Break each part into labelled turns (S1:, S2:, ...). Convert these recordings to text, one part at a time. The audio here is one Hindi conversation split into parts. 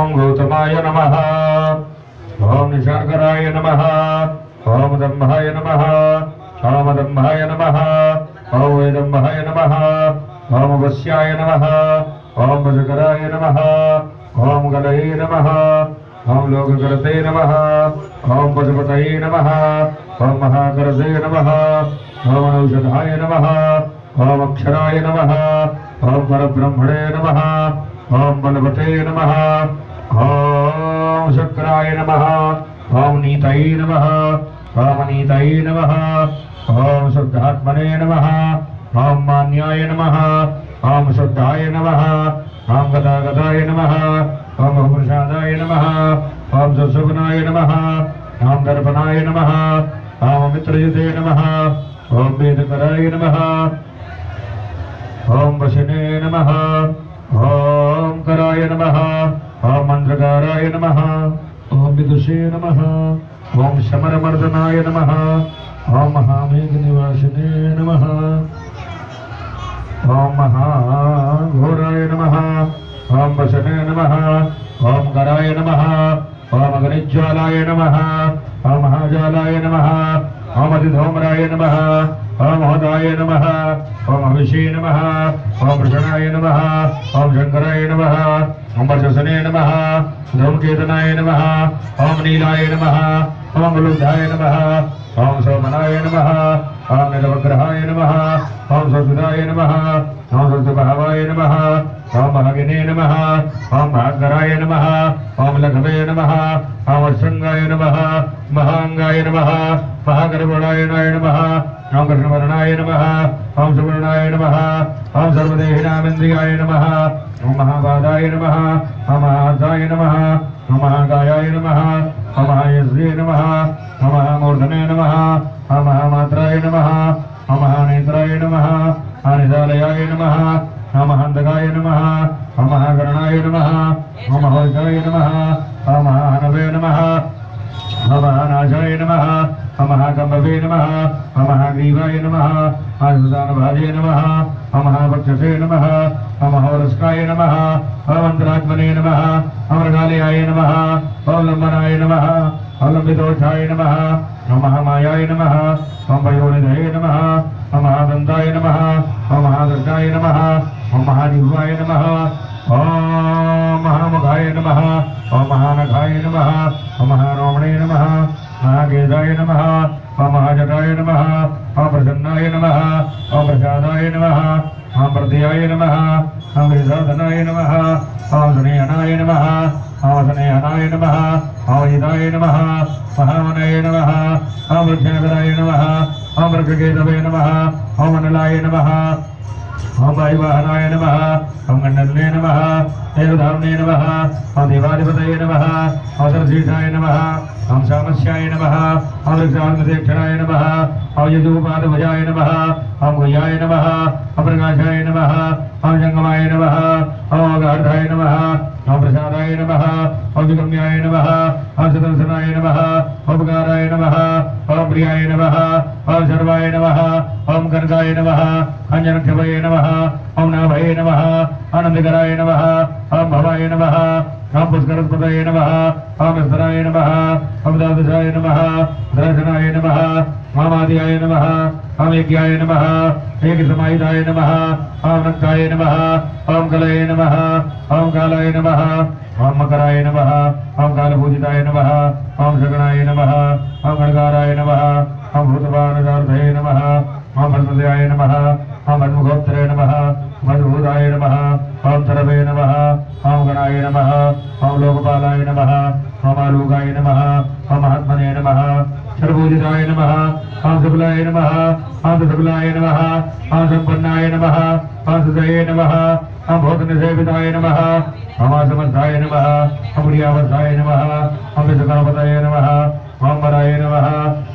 S1: ओम गौतमाय नमः। ओम निशाकराय नमः। ओम दम्भाय नमः। ओम दम्भाय नमः। ओम वेदम्भाय नमः। ओम वस्याय नमः। ओम वजकराय नमः। ओम गलये नमः। ओम लोककर्ते नमः। ओम पशुपतये नमः। ओम महाकर्ते नमः। ओम औषधाय नमः। ओम अक्षराय नमः। ओम परब्रह्मणे नमः। ओम बलवते नमः। ओम शक्राय नमः। ओम नीतये नमः। ओम नीतये नमः। ओम शुद्धात्मने नमः। ओम मान्याय नमः। ओम शुद्धाय नमः। ओम गदागदाय नमः। ओम प्रसादाय नमः। ओम सुशुभनाय नमः। ओम दर्पणाय नमः। ओम मित्रयुते नमः। ओम वेदकराय नमः। ओम वशिने नमः। ओम कराय नमः। ओम मंत्रकाराय नमः। ओम विदुषे नमः। ओम शमरमर्दनाय नमः। ओम महामेघनिवासिने नमः। ओम महाघोराय नमः। ओम वसने नमः। ओम कराय नमः। ओम अग्निज्वालाय नमः। ओम महाज्वालाय नमः। ओम अतिधूम्राय नमः। ओम होदाय नमः। ओम हविषे नमः। ओम प्रसन्नाय नमः। ओम शंकराय नमः। ओम वर्चसने नमः। धूमकेतनाय नमः। ओम नीलाय नमः। ओम लुब्धाय नमः। ओम सोमनाय नमः। ओम नीलवग्रहाय नमः। ओम सद्गुणाय नमः। ओम सद्भावाय नमः। ओम भागिने नमः। ओम भागराय नमः। ओम लघवे नमः। ओम श्रृंगाय नमः। महांगाय नमः। महागर्भणाय नमः। ओम कृष्णवर्णाय नमः। ओम सुवर्णाय नमः। ओम सर्वदेहिनामिन्द्रियाय नमः। ओम महाबाधाय नमः। ओम महादाय नमः। ओम महाकायाय नमः। ओम महायज्ञे नमः। ओम महामूर्धने नमः। ओम महामात्राय नमः। ओम महानेत्राय नमः। अनिदालयाय नमः। ओम महान्तकाय नमः। ओम महाकरणाय नमः। ओम महावशाय नमः। ओम महाहनवे नमः। ओम महानाशाय नमः। ओम महाकम्भवे नमः। ओम महाग्रीवाय नमः। महासुदानभाजे नमः। ओम महाभक्षसे नमः। ओम महावरस्काय नमः। ओम अन्तरात्मने नमः। ओम मृगालयाय नमः। ओम लम्बनाय नमः। ओम लम्बितोषाय नमः। ओम महामायाय नमः। ओम पयोनिधये नमः। ओम महादन्ताय नमः। ओम महादर्शाय नमः। ओम महाजिह्वाय नमः। ओम महामुखाय नमः। ओम महानखाय नमः। ओम महारोमणे नमः। महाकेशाय नमः। ओम महाजटाय नमः। ओम प्रसन्नाय नमः। ओम प्रसादाय नमः। ओम प्रद्याय नमः। ओम विसाधनाय नमः। ओम स्नेहनाय नमः। ओम स्नेहनाय नमः। ओम हिताय नमः। महामनये नमः। ओम वृक्षाकराय नमः। ओम वृक्षकेतवे नमः। ओम अनलाय नमः। ओम वायुवाहनाय नमः। ओम गण्डन्ने नमः। देवधाम्ने नमः। ओम देवाधिपतये नमः। ओम सरसीषाय नमः। ओम सामस्याय नमः। ओम वृक्षात्मदेक्षणाय नमः। ओम यजुपादभुजाय नमः। ओम गुह्याय नमः। ओम प्रकाशाय नमः। ओम जंगमाय नमः। ओम अगाधाय नमः। ओम प्रसादाय नमः। ओम विगम्याय नमः। ओम सुदर्शनाय नमः। ओम उपकाराय नमः। ओम प्रियाय नमः। ओम सर्वाय नमः। ओम कनकाय नमः। अंजनक्षभये नमः। ओम नाभये नमः। आनंदकराय नमः। ओम भवाय नमः। ओम पुष्करस्पतये नमः। ओम स्तराय नमः। ओम द्वादशाय नमः। दर्शनाय नमः। ओम आदियाय नमः। ओम यज्ञाय नमः। एकसमाहिताय नमः। ओम नक्ताय नमः। ओम कलये नमः। ओम कालाय नमः। ओम मकराय नमः। ओम कालपूजिताय नमः। ओम शगणाय नमः। ओम गणकाराय नमः। ओम भूतवानजार्थये नमः। ओम भद्रदयाय नमः। ओम मन्मुखोत्तरे नमः। मधुभूताय नमः। ओम तरवे नमः। ओम गणाय नमः। ओम लोकपालाय नमः। ओम आलोकाय नमः। ओम महात्मने नमः। सर्वपूजिताय नमः। ओम शुक्लाय नमः। ओम शुक्लाय नमः। ओम संपन्नाय नमः। ओम सुजये नमः। ओम भूतनिसेविताय नमः। ओम समर्थाय नमः। ओम प्रियावस्थाय नमः। ओम विश्वकर्मपतये नमः। ओम वराय नमः।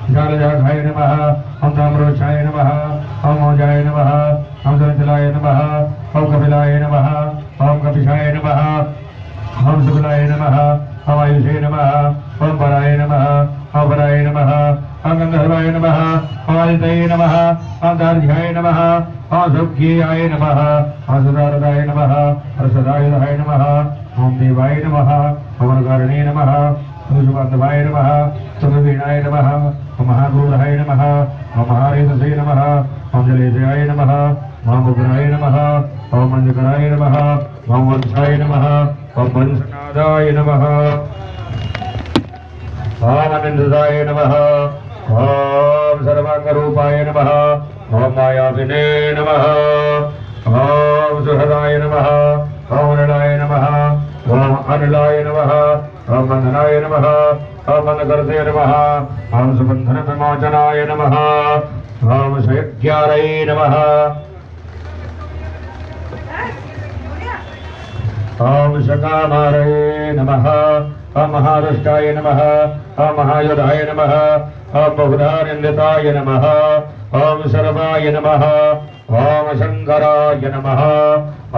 S1: विशालजाघाय नमः। ओम ताम्रोक्षाय नमः। ओम ओजाय नमः। ओम चंचलाय नमः। ओम कपिलाय नमः। ओम कपिशाय नमः। ओम शुक्लाय नमः। ओम आयुषे नमः। ओम पराय नमः। ओम पराय नमः। ओम गंधर्वाय नमः। ओम आदितये नमः। ओम दार्घ्याय नमः। ओम सौख्याय नमः। ओम सुदारदाय नमः। ओम सदायुधाय नमः। ओम देवाय नमः ओम कारिणे नमः ओम सुबंधवाय नमः ओम वीणाय नमः ओम महागुरुराय नमः ओम महारेतसे नमः ओम जलेशयाय नमः ओम उग्राय नमः ओम मंजकराय नमः ओम वंशाय नमः ओम वंशनादाय नमः ओम अनंतदाय नमः ओम सर्वांगरूपाय नमः ओम मायाविने नमः ओम सुहृदाय नमः ओम नलाय नमः ओम अनिलाय नमः ओम बंधनाय नमः ओम बंधकर्ते नमः ओम सुबंधन विमोचनाय नमः ओम शयज्ञारये नमः ओम शकामारये नमः ओम महादुष्टाय नमः ओम महायुधाय नमः ओम बहुधानिन्दिताय नमः ओम सर्वाय नमः ओम शंकराय नमः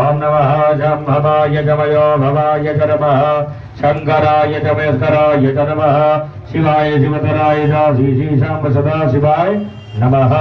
S1: ओम नमः जम्भवाय जमयो भवाय च नमः शंकराय च महेश्वराय च नमः शिवाय शिवतराय च श्री श्री शांब सदा शिवाय नमः।